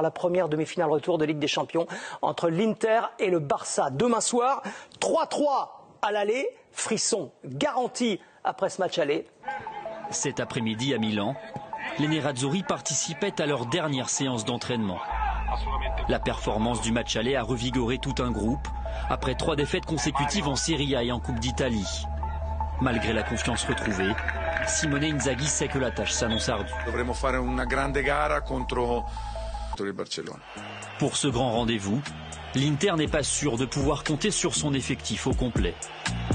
La première demi-finale retour de Ligue des Champions entre l'Inter et le Barça. Demain soir, 3-3 à l'aller, frisson garanti après ce match aller. Cet après-midi à Milan, les Nerazzurri participaient à leur dernière séance d'entraînement. La performance du match aller a revigoré tout un groupe après 3 défaites consécutives en Serie A et en Coupe d'Italie. Malgré la confiance retrouvée, Simone Inzaghi sait que la tâche s'annonce ardue. Dovremo fare una grande gara contro il Barcellona. Pour ce grand rendez-vous, l'Inter n'est pas sûr de pouvoir compter sur son effectif au complet.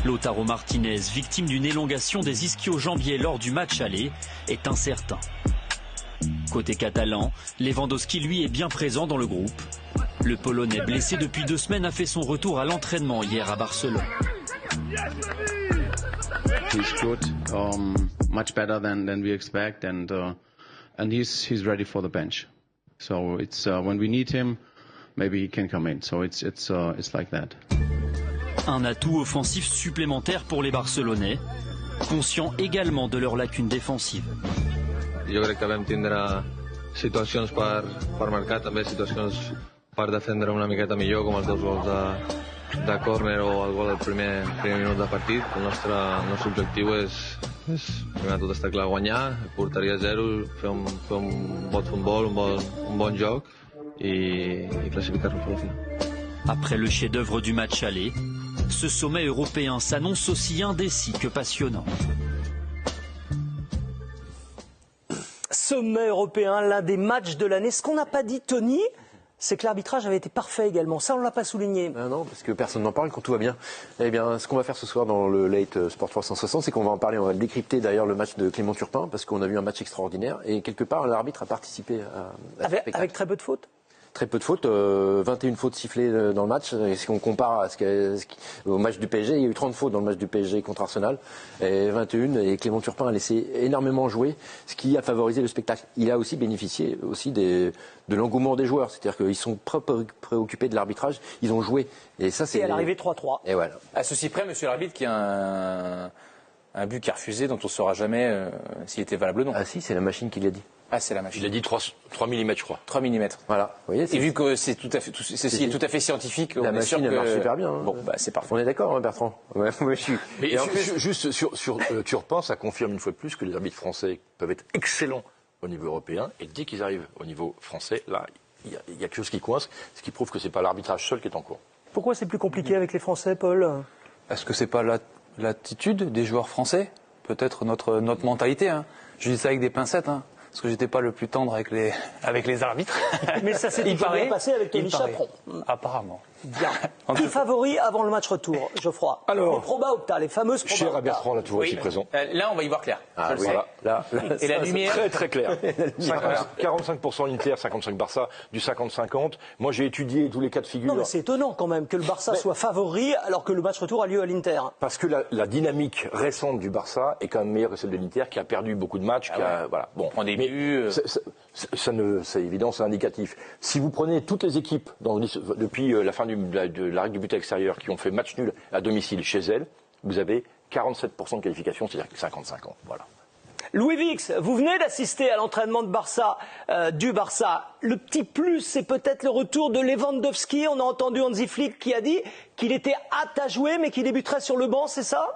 Lautaro Martinez, victime d'une élongation des ischio-jambiers lors du match aller, est incertain. Côté catalan, Lewandowski lui est bien présent dans le groupe. Le Polonais blessé depuis 2 semaines a fait son retour à l'entraînement hier à Barcelone. He's good, much better than we expect, and he's ready for the bench. So it's when we need him, maybe he can come in. So it's like that. Un atout offensif supplémentaire pour les Barcelonais, conscients également de leurs lacunes défensives. Jo crec que vam tindre situacions per marcar, també situacions per defendre una miqueta millor, com els 2 gols de córner o el gol del primer minut de partit. El nostre objectiu és primer de tot estar clar, guanyar, porteria 0, fer un bon futbol, un bon joc i classificar-nos per la final. Après le chef-d'œuvre du match aller, ce sommet européen s'annonce aussi indécis que passionnant. Sommet européen, l'un des matchs de l'année. Ce qu'on n'a pas dit, Tony, c'est que l'arbitrage avait été parfait également. Ça, on ne l'a pas souligné. Non, parce que personne n'en parle quand tout va bien. Eh bien, ce qu'on va faire ce soir dans le Late Sport 360, c'est qu'on va en parler. On va décrypter d'ailleurs le match de Clément Turpin, parce qu'on a vu un match extraordinaire. Et quelque part, l'arbitre a participé à avec très peu de fautes. Très peu de fautes, 21 fautes sifflées dans le match. Et si on compare au match du PSG, il y a eu 30 fautes dans le match du PSG contre Arsenal, et 21. Et Clément Turpin a laissé énormément jouer, ce qui a favorisé le spectacle. Il a aussi bénéficié de l'engouement des joueurs, c'est-à-dire qu'ils sont préoccupés de l'arbitrage, ils ont joué. Et ça, c'est. Et à l'arrivée 3-3. Et voilà. À ceci près, monsieur l'arbitre, qu'il y a un but qui a refusé, dont on ne saura jamais s'il était valable ou non. Ah si, c'est la machine qui l'a dit. Ah, c'est la machine. Il a dit 3 mm, je crois. 3 mm. Voilà. Vous voyez, et vu que c'est tout à fait scientifique, la machine elle marche super bien. Bon, bah, c'est parfait. On est d'accord, hein, Bertrand. Ouais, moi, je suis. Mais juste sur Turpin, ça confirme une fois de plus que les arbitres français peuvent être excellents au niveau européen, et dès qu'ils arrivent au niveau français, là, il y a quelque chose qui coince, ce qui prouve que c'est pas l'arbitrage seul qui est en cours. Pourquoi c'est plus compliqué avec les Français, Paul? Est-ce que c'est pas l'attitude des joueurs français? Peut-être notre mentalité. Hein. Je dis ça avec des pincettes. Hein. Parce que j'étais pas le plus tendre avec les arbitres. Mais ça s'est bien passé avec Tony Chaperon. Apparemment. Bien. Qui favori avant le match retour, Geoffroy? Alors, les proba opta, les fameuses proba cher opta. Bertrand, là, toujours ici présent. Là, on va y voir clair. Ah, oui. Voilà. Là, et la lumière. Très très clair. 45% Inter, 55 Barça, du 50-50. Moi, j'ai étudié tous les cas de figure. Non, mais c'est étonnant quand même que le Barça soit favori alors que le match retour a lieu à l'Inter. Parce que la dynamique récente du Barça est quand même meilleure que celle de l'Inter, qui a perdu beaucoup de matchs. Voilà. Bon, en début. C'est évident, c'est indicatif. Si vous prenez toutes les équipes depuis la fin de la règle du but à l'extérieur qui ont fait match nul à domicile chez elles, vous avez 47% de qualification, c'est-à-dire 55 ans. Voilà. Louis Vix, vous venez d'assister à l'entraînement de du Barça. Le petit plus, c'est peut-être le retour de Lewandowski. On a entendu Hansi Flick qui a dit qu'il était apte à jouer, mais qu'il débuterait sur le banc, c'est ça?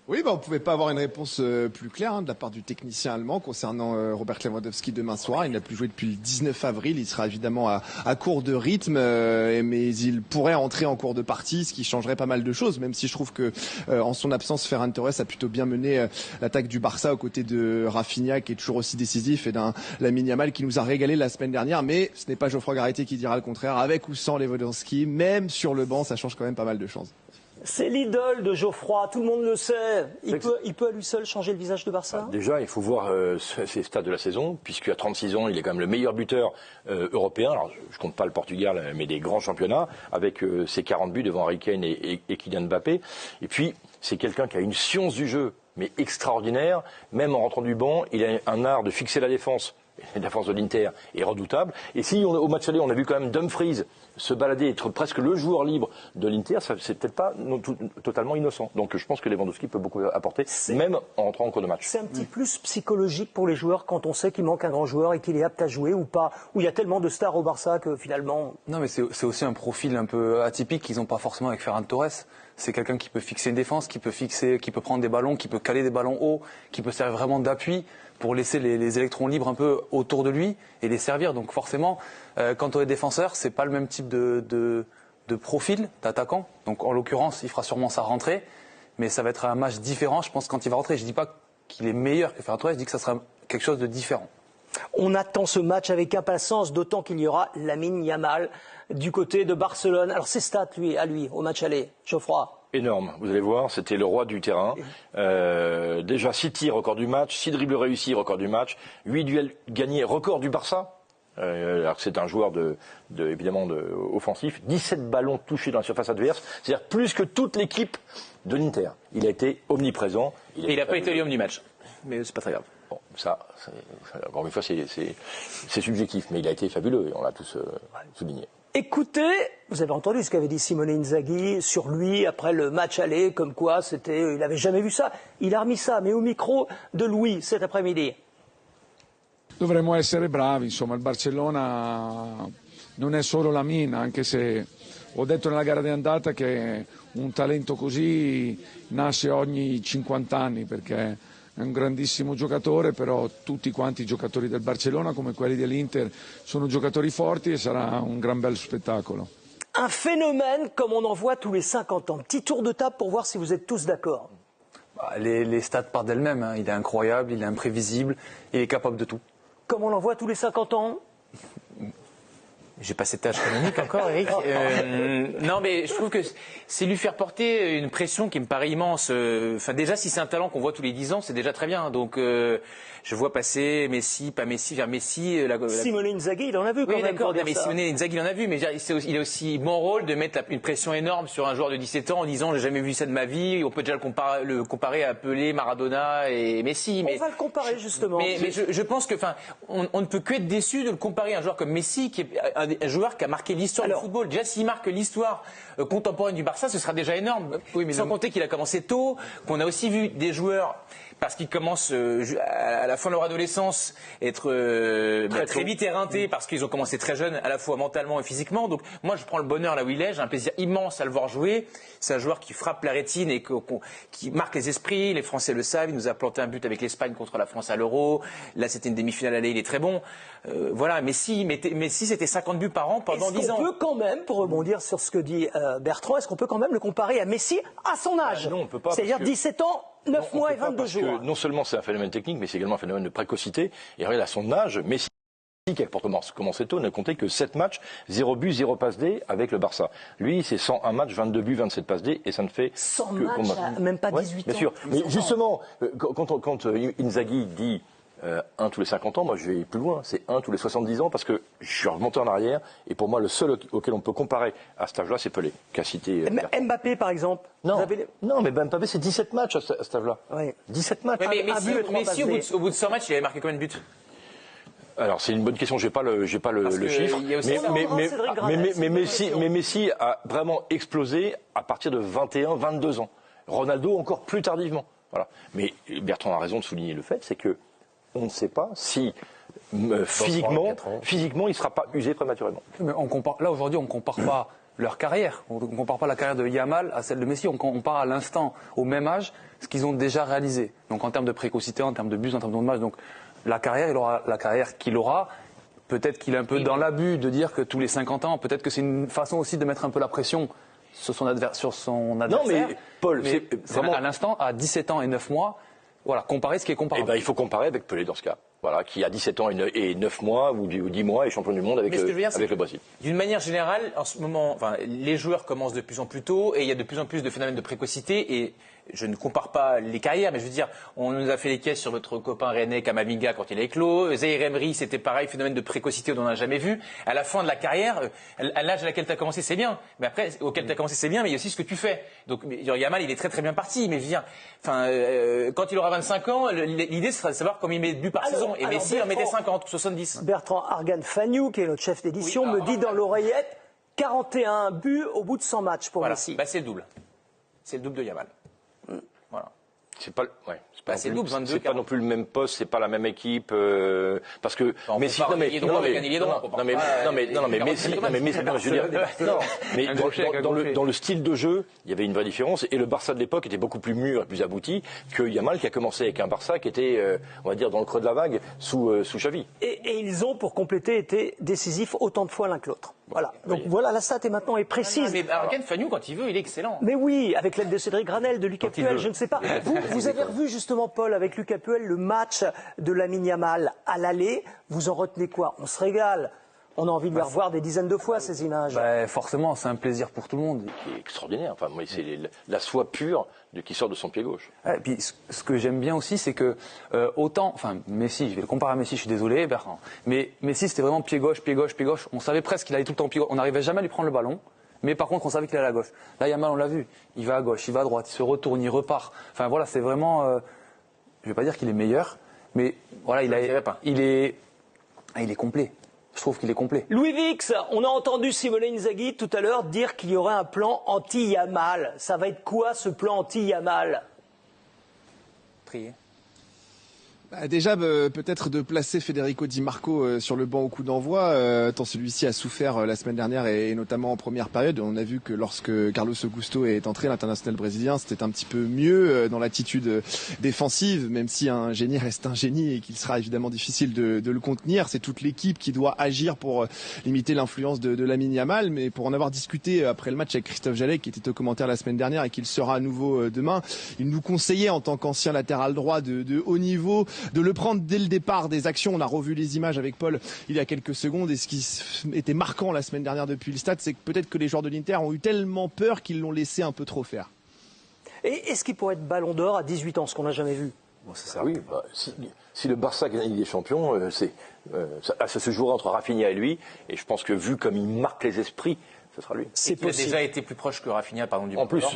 Oui, on ne pouvait pas avoir une réponse plus claire de la part du technicien allemand concernant Robert Lewandowski demain soir. Il n'a plus joué depuis le 19 avril. Il sera évidemment à court de rythme, mais il pourrait entrer en cours de partie, ce qui changerait pas mal de choses, même si je trouve que en son absence, Ferran Torres a plutôt bien mené l'attaque du Barça aux côtés de Rafinha, qui est toujours aussi décisif, et d'un Lamine Yamal qui nous a régalé la semaine dernière. Mais ce n'est pas Geoffroy Garreté qui dira le contraire. Avec ou sans Lewandowski, même sur le banc, ça change quand même pas mal de choses. C'est l'idole de Geoffroy, tout le monde le sait. Il peut à lui seul changer le visage de Barça? Déjà, il faut voir ses stats de la saison, puisqu'à 36 ans, il est quand même le meilleur buteur européen. Alors, je compte pas le Portugal, mais des grands championnats, avec ses 40 buts devant Harry Kane et Kylian Mbappé. Et puis, c'est quelqu'un qui a une science du jeu, mais extraordinaire. Même en rentrant du banc, il a un art de fixer la défense la défense de l'Inter est redoutable. Et si au match aller, on a vu quand même Dumfries se balader, être presque le joueur libre de l'Inter, c'est peut-être pas totalement innocent. Donc je pense que Lewandowski peut beaucoup apporter, même en rentrant en cours de match. C'est un petit plus psychologique pour les joueurs quand on sait qu'il manque un grand joueur et qu'il est apte à jouer ou pas, où il y a tellement de stars au Barça que finalement... Non, mais c'est aussi un profil un peu atypique qu'ils n'ont pas forcément avec Ferran Torres. C'est quelqu'un qui peut fixer une défense, qui peut prendre des ballons, qui peut caler des ballons hauts, qui peut servir vraiment d'appui pour laisser les électrons libres un peu autour de lui et les servir. Donc forcément, quand on est défenseur, c'est pas le même type de profil d'attaquant. Donc en l'occurrence, il fera sûrement sa rentrée, mais ça va être un match différent, je pense, quand il va rentrer. Je dis pas qu'il est meilleur que Ferran Torres, je dis que ça sera quelque chose de différent. On attend ce match avec impatience, d'autant qu'il y aura Lamine Yamal du côté de Barcelone. Alors ses stats, lui, au match aller, Geoffroy. Énorme, vous allez voir, c'était le roi du terrain. Déjà 6 tirs, record du match, 6 dribbles réussis, record du match, 8 duels gagnés, record du Barça. Alors que c'est un joueur évidemment offensif, 17 ballons touchés dans la surface adverse, c'est-à-dire plus que toute l'équipe de l'Inter. Il a été omniprésent. Il n'a pas été l'homme du match, mais c'est pas très grave. Bon, encore une fois, c'est subjectif, mais il a été fabuleux et on l'a tous souligné. Écoutez, vous avez entendu ce qu'avait dit Simone Inzaghi sur lui après le match aller, comme quoi il n'avait jamais vu ça. Il a remis ça, mais au micro de Louis cet après-midi. Dovremmo essere bravi, insomma il Barcellona non è solo Lamine, anche se ho detto nella gara di andata che un talento così nasce ogni 50 anni perché è un grandissimo giocatore, però tutti quanti i giocatori del Barcellona come quelli dell'Inter sono giocatori forti e sarà un gran bel spettacolo. Un phénomène comme on en voit tous les 50 ans. Petit tour de table pour voir si vous êtes tous d'accord. Les stats partent d'elles-mêmes, hein. Il est incroyable, il est imprévisible, il est capable de tout. Comme on en voit tous les 50 ans. J'ai pas cet âge canonique encore, Eric. Non, mais je trouve que c'est lui faire porter une pression qui me paraît immense. Enfin, déjà, si c'est un talent qu'on voit tous les 10 ans, c'est déjà très bien. Donc, je vois passer Messi, pas Messi, vers Messi. Simone Inzaghi, il en a vu quand même. D'accord, mais Simone Inzaghi, il en a vu, mais il a aussi bon rôle de mettre une pression énorme sur un joueur de 17 ans en disant j'ai jamais vu ça de ma vie. On peut déjà le comparer à Pelé, Maradona et Messi. On va le comparer justement. Mais je pense que, on ne peut que être déçu de le comparer à un joueur comme Messi, qui est un joueur qui a marqué l'histoire du football. Déjà, s'il marque l'histoire contemporaine du Barça, ce sera déjà énorme. Oui, mais sans compter qu'il a commencé tôt, qu'on a aussi vu des joueurs, parce qu'ils commencent à la fin de leur adolescence, être très vite éreintés, parce qu'ils ont commencé très jeunes, à la fois mentalement et physiquement. Donc moi, je prends le bonheur là où il est, j'ai un plaisir immense à le voir jouer. C'est un joueur qui frappe la rétine et qui marque les esprits. Les Français le savent, il nous a planté un but avec l'Espagne contre la France à l'Euro. Là, c'était une demi-finale aller, il est très bon. Voilà, Messi, c'était 50 buts par an pendant 10 ans. Est-ce qu'on peut quand même, pour rebondir sur ce que dit Bertrand, est-ce qu'on peut quand même le comparer à Messi à son âge? Non, on peut pas. C'est-à-dire 17 ans, 9 mois et 22 jours. Non seulement c'est un phénomène technique, mais c'est également un phénomène de précocité. Et regarde, à son âge, Messi, qui a commencé tôt, n'a compté que 7 matchs, 0 but, 0 passe D avec le Barça. Lui, c'est 101 matchs, 22 buts, 27 passes D, et ça ne fait 100 matchs, même pas 18 ans. Bien sûr. Mais justement, quand Inzaghi dit 1 tous les 50 ans, moi je vais plus loin, c'est 1 tous les 70 ans, parce que je suis remonté en arrière, et pour moi le seul auquel on peut comparer à cet âge-là, c'est Pelé, qu'a cité... Mbappé par exemple. Non, mais Mbappé c'est 17 matchs à cet âge-là. Oui. 17 matchs. Mais Messi, au bout de 100 matchs, il avait marqué combien de buts? Alors c'est une bonne question, j'ai pas le chiffre. Mais Messi a vraiment explosé à partir de 21, 22 ans. Ronaldo encore plus tardivement. Voilà. Mais Bertrand a raison de souligner le fait, c'est que on ne sait pas si physiquement il ne sera pas usé prématurément. Mais là aujourd'hui, on ne compare pas leur carrière. On ne compare pas la carrière de Yamal à celle de Messi. On compare à l'instant, au même âge, ce qu'ils ont déjà réalisé. Donc en termes de précocité, en termes de buts, en termes de match. Donc la carrière, il aura la carrière qu'il aura. Peut-être qu'il est un peu dans l'abus de dire que tous les 50 ans, peut-être que c'est une façon aussi de mettre un peu la pression sur son adversaire. Non mais Paul, c'est vraiment à l'instant, à 17 ans et 9 mois, voilà, comparer ce qui est comparable. Eh ben, il faut comparer avec Pelé dans ce cas. Voilà, qui a 17 ans et 9 mois ou 10 mois est champion du monde avec le Brésil. D'une manière générale, en ce moment, les joueurs commencent de plus en plus tôt et il y a de plus en plus de phénomènes de précocité et je ne compare pas les carrières, mais je veux dire, on nous a fait les caisses sur votre copain René Kamavinga quand il est éclos. Zaïre Emery, c'était pareil, phénomène de précocité dont on n'a jamais vu. À la fin de la carrière, à l'âge à laquelle tu as commencé, c'est bien. Mais après, auquel tu as commencé, c'est bien, mais il y a aussi ce que tu fais. Donc, Yamal, il est très très bien parti. Mais je veux dire, quand il aura 25 ans, l'idée sera de savoir combien il met de buts par saison. Et Messi en mettait 50, 70. Bertrand Argan-Fagnou, qui est notre chef d'édition, me dit dans l'oreillette 41 buts au bout de 100 matchs pour Messi. C'est le double. C'est le double de Yamal. Voilà. C'est pas, c'est double, 22, c'est pas non plus le même poste, c'est pas la même équipe, parce que Messi, mais dans le style de jeu, il y avait une vraie différence, et le Barça de l'époque était beaucoup plus mûr et plus abouti que Yamal, qui a commencé avec un Barça qui était, on va dire, dans le creux de la vague sous Xavi. Et ils ont, pour compléter, été décisifs autant de fois l'un que l'autre. Voilà. Donc voilà, la stat est maintenant précise. Mais Argan-Fagnou, quand il veut, il est excellent. Mais oui, avec l'aide de Cédric Granel, de Lucas Puel, je ne sais pas. Vous avez revu justement, Paul, avec Lucas Puel, le match de Lamine Yamal à l'aller. Vous en retenez quoi? On se régale. On a envie de les revoir des dizaines de fois, ces images. Forcément, c'est un plaisir pour tout le monde. C'est extraordinaire. Enfin, moi, c'est la soie pure qui sort de son pied gauche. Et puis, ce que j'aime bien aussi, c'est que Messi, je vais le comparer à Messi, je suis désolé, Bertrand, mais Messi, c'était vraiment pied gauche, pied gauche, pied gauche. On savait presque qu'il allait tout le temps pied gauche. On n'arrivait jamais à lui prendre le ballon. Mais par contre, on savait qu'il allait à gauche. Là, Yamal, on l'a vu. Il va à gauche, il va à droite, il se retourne, il repart. Enfin, voilà, c'est vraiment... je ne vais pas dire qu'il est meilleur, mais voilà, il est complet. Je trouve qu'il est complet. Louis Vix, on a entendu Simone Inzaghi tout à l'heure dire qu'il y aurait un plan anti-Yamal. Ça va être quoi, ce plan anti-Yamal? Trier. Déjà, peut-être de placer Federico Di Marco sur le banc au coup d'envoi, tant celui-ci a souffert la semaine dernière et notamment en première période. On a vu que lorsque Carlos Augusto est entré, l'international brésilien, c'était un petit peu mieux dans l'attitude défensive, même si un génie reste un génie et qu'il sera évidemment difficile de le contenir. C'est toute l'équipe qui doit agir pour limiter l'influence de Lamine Yamal. Mais pour en avoir discuté après le match avec Christophe Jallet, qui était au commentaire la semaine dernière et qui le sera à nouveau demain, il nous conseillait en tant qu'ancien latéral droit de haut niveau de le prendre dès le départ des actions. On a revu les images avec Paul il y a quelques secondes, et ce qui était marquant la semaine dernière depuis le stade, c'est que peut-être que les joueurs de l'Inter ont eu tellement peur qu'ils l'ont laissé un peu trop faire. Et est-ce qu'il pourrait être ballon d'or à 18 ans, ce qu'on n'a jamais vu? Oui, si le Barça gagne des champions, ça se jouera entre Rafinha et lui, et je pense que vu comme il marque les esprits, ce sera lui. Il a déjà été plus proche que Rafinha, pardon, du en plus.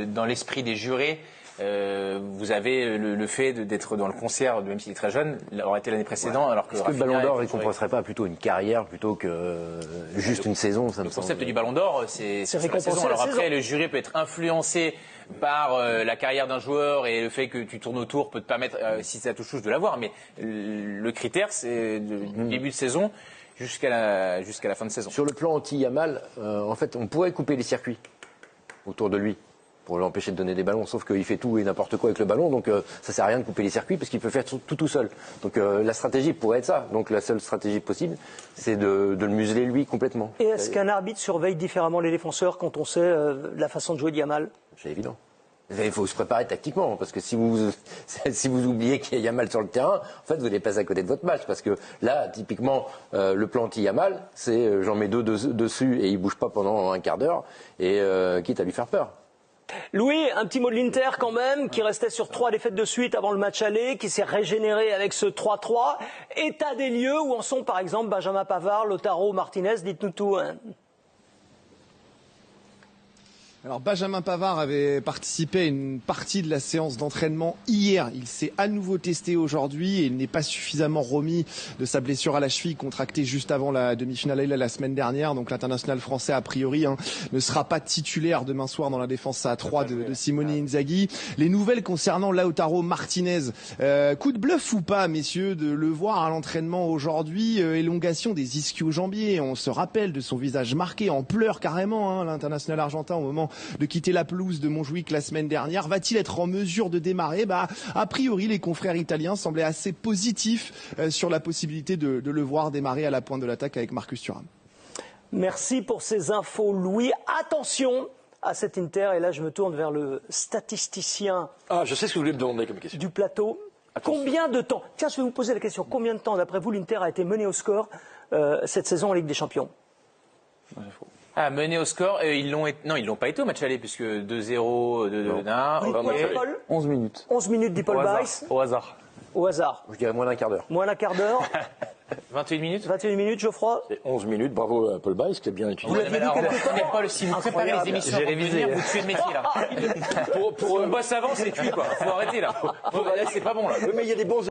Dans l'esprit des jurés, vous avez le fait d'être dans le concert, même s'il est très jeune, il aurait été l'année précédente, alors que est-ce que le Ballon d'Or, il ne compenserait pas plutôt une carrière plutôt que juste une saison? Le concept du Ballon d'Or, c'est la saison. Alors après, le jury peut être influencé par la carrière d'un joueur, et le fait que tu tournes autour peut te permettre, si ça te touche, de l'avoir. Mais le critère, c'est du début de saison jusqu'à la fin de saison. Sur le plan anti-Yamal, en fait, on pourrait couper les circuits autour de lui pour l'empêcher de donner des ballons, sauf qu'il fait tout et n'importe quoi avec le ballon, donc ça sert à rien de couper les circuits parce qu'il peut faire tout seul. Donc la stratégie pourrait être ça. Donc la seule stratégie possible, c'est de le museler lui complètement. Et est-ce qu'un arbitre surveille différemment les défenseurs quand on sait la façon de jouer de Yamal? C'est évident. Il faut se préparer tactiquement, parce que si vous oubliez qu'il y a Yamal sur le terrain, en fait, vous n'allez pas à côté de votre match, parce que là, typiquement, le plan anti-Yamal, c'est j'en mets deux dessus et il bouge pas pendant un quart d'heure, et quitte à lui faire peur. Louis, un petit mot de l'Inter quand même, qui restait sur 3 défaites de suite avant le match aller, qui s'est régénéré avec ce 3-3. État des lieux, où en sont par exemple Benjamin Pavard, Lautaro Martinez, dites-nous tout. Hein. Alors Benjamin Pavard avait participé à une partie de la séance d'entraînement hier. Il s'est à nouveau testé aujourd'hui et il n'est pas suffisamment remis de sa blessure à la cheville contractée juste avant la demi-finale la semaine dernière. Donc l'international français a priori ne sera pas titulaire demain soir dans la défense à 3 de Simone Inzaghi. Les nouvelles concernant Lautaro Martinez. Coup de bluff ou pas, messieurs, de le voir à l'entraînement aujourd'hui, élongation des ischio-jambiers. On se rappelle de son visage marqué en pleurs carrément, l'international argentin au moment de quitter la pelouse de Montjuïc la semaine dernière. Va-t-il être en mesure de démarrer? A priori, les confrères italiens semblaient assez positifs sur la possibilité de le voir démarrer à la pointe de l'attaque avec Marcus Thuram. Merci pour ces infos, Louis. Attention à cet Inter, et là je me tourne vers le statisticien. Je sais ce que vous voulez me demander comme question. Du plateau. Attention. Combien de temps? Tiens, je vais vous poser la question. Combien de temps, d'après vous, l'Inter a été mené au score cette saison en Ligue des Champions? Ah, mené au score, non, ils l'ont pas été au match aller, puisque 2-0, 2-1. 11 minutes. 11 minutes, dit Paul Bice. Au hasard. Au hasard. Je dirais moins d'un quart d'heure. Moins d'un quart d'heure. 21 minutes. 21 minutes, Geoffroy. C'est 11 minutes, bravo à Paul Bice qui a bien étudié. Vous l'aviez dit quelque temps. Mais Paul, si vous préparez les émissions J'ai avant de révisé. venir, vous tuez le métier, là. Pour boss avant, c'est cuit, quoi. Faut arrêter, là. Là, c'est pas bon, là. Oui, mais il y a des bons